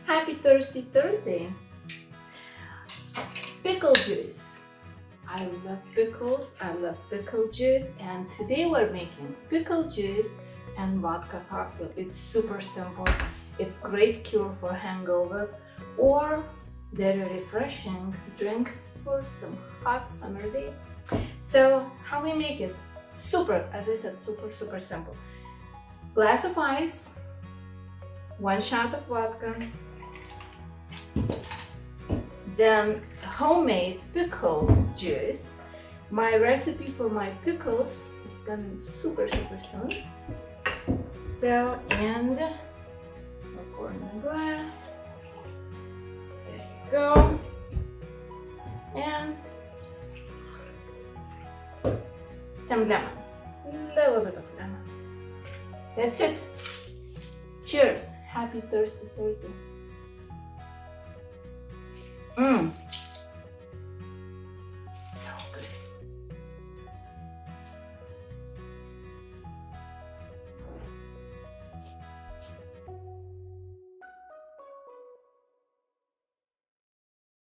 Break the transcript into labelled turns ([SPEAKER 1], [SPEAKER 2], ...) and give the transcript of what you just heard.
[SPEAKER 1] Happy Thirsty Thursday! Pickle juice. I love pickles, I love pickle juice, and today we're making pickle juice and vodka cocktail. It's super simple. It's great cure for hangover or very refreshing drink for some hot summer day. So how we make it? Super, as I said, super simple. Glass of ice, 1 shot of vodka, then homemade pickle juice. My recipe for my pickles is coming super soon. So, and I'll pour in my glass. There you go. And some lemon, little bit of lemon. That's it. Cheers. Happy Thirsty Thursday.